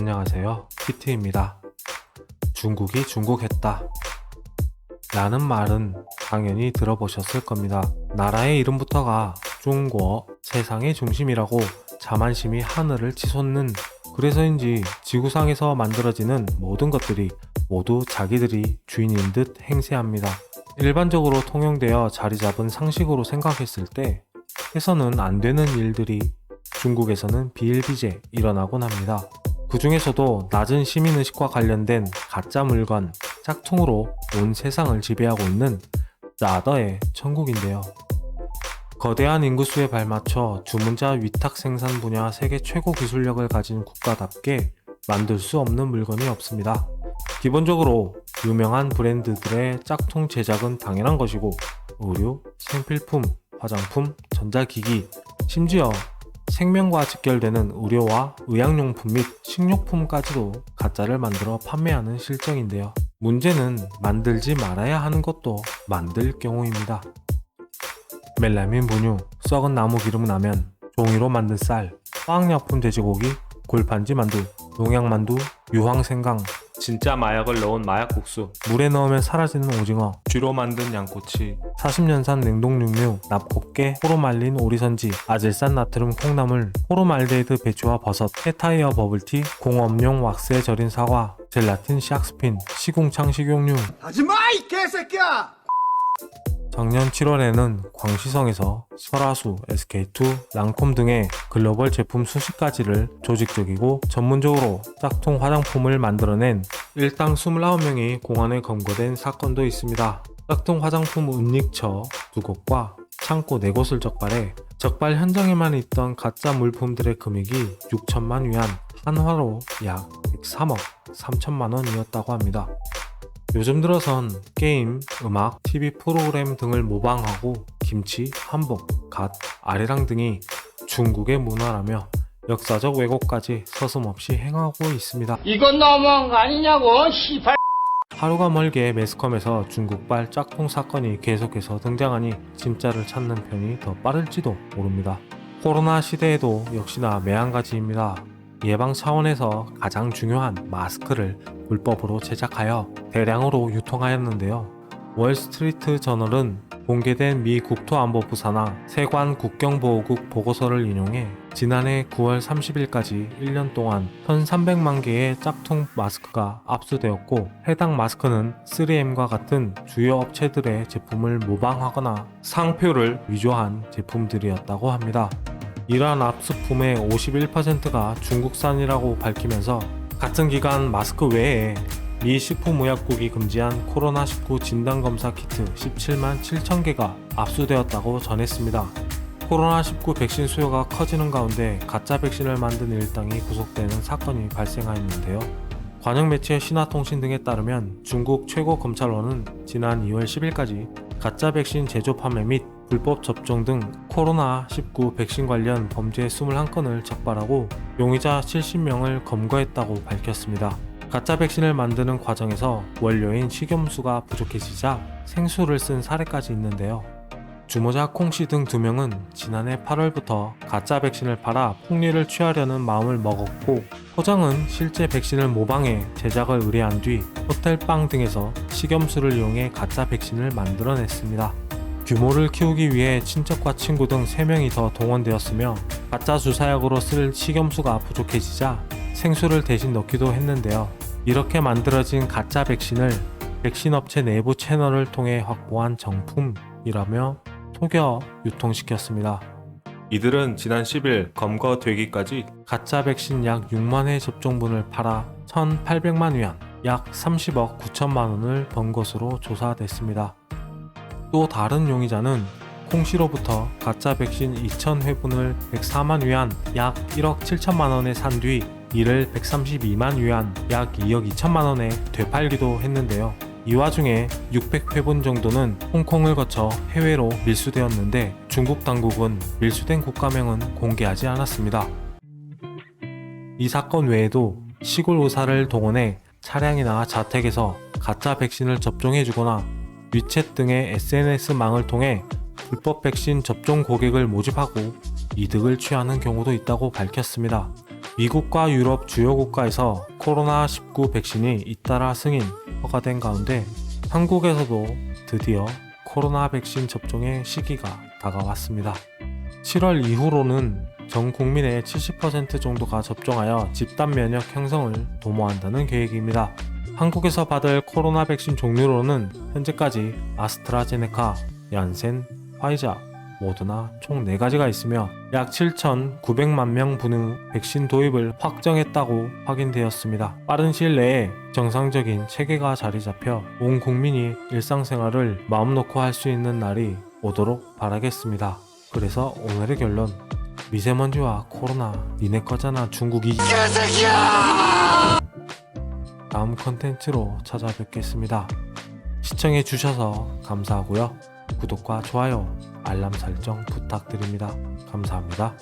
안녕하세요, 키트입니다. 중국이 중국했다 라는 말은 당연히 들어보셨을 겁니다. 나라의 이름부터가 중국, 세상의 중심이라고 자만심이 하늘을 치솟는, 그래서인지 지구상에서 만들어지는 모든 것들이 모두 자기들이 주인인 듯 행세합니다. 일반적으로 통용되어 자리 잡은 상식으로 생각했을 때 해서는 안 되는 일들이 중국에서는 비일비재 일어나곤 합니다. 그 중에서도 낮은 시민의식과 관련된 가짜 물건, 짝퉁으로 온 세상을 지배하고 있는 라더의 천국인데요. 거대한 인구수에 발맞춰 주문자 위탁 생산 분야 세계 최고 기술력을 가진 국가답게 만들 수 없는 물건이 없습니다. 기본적으로 유명한 브랜드들의 짝퉁 제작은 당연한 것이고, 의류, 생필품, 화장품, 전자기기, 심지어 생명과 직결되는 의료와 의약용품 및 식료품까지도 가짜를 만들어 판매하는 실정인데요. 문제는 만들지 말아야 하는 것도 만들 경우입니다. 멜라민 분유, 썩은 나무 기름 라면, 종이로 만든 쌀, 화학약품 돼지고기, 골판지 만두, 농약만두, 유황생강, 진짜 마약을 넣은 마약국수, 물에 넣으면 사라지는 오징어, 쥐로 만든 양꼬치, 40년산 냉동육류, 납곡계, 호로 말린 오리선지, 아질산 나트륨 콩나물, 호로말데이드 배추와 버섯, 해타이어 버블티, 공업용 왁스에 절인 사과, 젤라틴 샥스핀, 시궁창 식용유. 하지마 이 개새끼야! 작년 7월에는 광시성에서 설화수, SK2, 랑콤 등의 글로벌 제품 수십 가지를 조직적이고 전문적으로 짝퉁 화장품을 만들어낸 일당 29명이 공안에 검거된 사건도 있습니다. 짝퉁 화장품 은닉처 2곳과 창고 4곳을 적발해 적발 현장에만 있던 가짜 물품들의 금액이 6천만 위안, 한화로 약 103억 3천만 원이었다고 합니다. 요즘 들어선 게임, 음악, TV 프로그램 등을 모방하고 김치, 한복, 갓, 아리랑 등이 중국의 문화라며 역사적 왜곡까지 서슴없이 행하고 있습니다. 이건 너무한 거 아니냐고, 시발. 하루가 멀게 매스컴에서 중국발 짝퉁 사건이 계속해서 등장하니 진짜를 찾는 편이 더 빠를지도 모릅니다. 코로나 시대에도 역시나 매한가지입니다. 예방 차원에서 가장 중요한 마스크를 불법으로 제작하여 대량으로 유통하였는데요. 월스트리트 저널은 공개된 미 국토안보부 산하 세관 국경보호국 보고서를 인용해 지난해 9월 30일까지 1년 동안 1,300만 개의 짝퉁 마스크가 압수되었고, 해당 마스크는 3M과 같은 주요 업체들의 제품을 모방하거나 상표를 위조한 제품들이었다고 합니다. 이러한 압수품의 51%가 중국산이라고 밝히면서 같은 기간 마스크 외에 미 식품의약국이 금지한 코로나19 진단검사 키트 17만 7천 개가 압수되었다고 전했습니다. 코로나19 백신 수요가 커지는 가운데 가짜 백신을 만든 일당이 구속되는 사건이 발생하였는데요. 관영 매체 신화통신 등에 따르면 중국 최고검찰원은 지난 2월 10일까지 가짜 백신 제조 판매 및 불법 접종 등 코로나19 백신 관련 범죄 21건을 적발하고 용의자 70명을 검거했다고 밝혔습니다. 가짜 백신을 만드는 과정에서 원료인 식염수가 부족해지자 생수를 쓴 사례까지 있는데요. 주모자 콩씨 등 2명은 지난해 8월부터 가짜 백신을 팔아 폭리를 취하려는 마음을 먹었고, 포장은 실제 백신을 모방해 제작을 의뢰한 뒤 호텔방 등에서 식염수를 이용해 가짜 백신을 만들어냈습니다. 규모를 키우기 위해 친척과 친구 등 3명이 더 동원되었으며 가짜 주사약으로 쓸 식염수가 부족해지자 생수를 대신 넣기도 했는데요. 이렇게 만들어진 가짜 백신을 백신업체 내부 채널을 통해 확보한 정품이라며 속여 유통시켰습니다. 이들은 지난 10일 검거되기까지 가짜 백신 약 6만 회 접종분을 팔아 1,800만 위안, 약 30억 9천만 원을 번 것으로 조사됐습니다. 또 다른 용의자는 콩씨로부터 가짜 백신 2,000회분을 104만 위안, 약 1억 7천만 원에 산 뒤 이를 132만 위안, 약 2억 2천만 원에 되팔기도 했는데요. 이 와중에 600회분 정도는 홍콩을 거쳐 해외로 밀수되었는데 중국 당국은 밀수된 국가명은 공개하지 않았습니다. 이 사건 외에도 시골 의사를 동원해 차량이나 자택에서 가짜 백신을 접종해주거나 위챗 등의 SNS망을 통해 불법 백신 접종 고객을 모집하고 이득을 취하는 경우도 있다고 밝혔습니다. 미국과 유럽 주요 국가에서 코로나19 백신이 잇따라 승인, 허가된 가운데 한국에서도 드디어 코로나 백신 접종의 시기가 다가왔습니다. 7월 이후로는 전 국민의 70% 정도가 접종하여 집단 면역 형성을 도모한다는 계획입니다. 한국에서 받을 코로나 백신 종류로는 현재까지 아스트라제네카, 얀센, 화이자, 모더나 총 4가지가 있으며 약 7,900만 명 분의 백신 도입을 확정했다고 확인되었습니다. 빠른 시일 내에 정상적인 체계가 자리 잡혀 온 국민이 일상생활을 마음 놓고 할 수 있는 날이 오도록 바라겠습니다. 그래서 오늘의 결론, 미세먼지와 코로나 니네 거잖아 중국이. 다음 컨텐츠로 찾아뵙겠습니다. 시청해주셔서 감사하고요. 구독과 좋아요, 알람 설정 부탁드립니다. 감사합니다.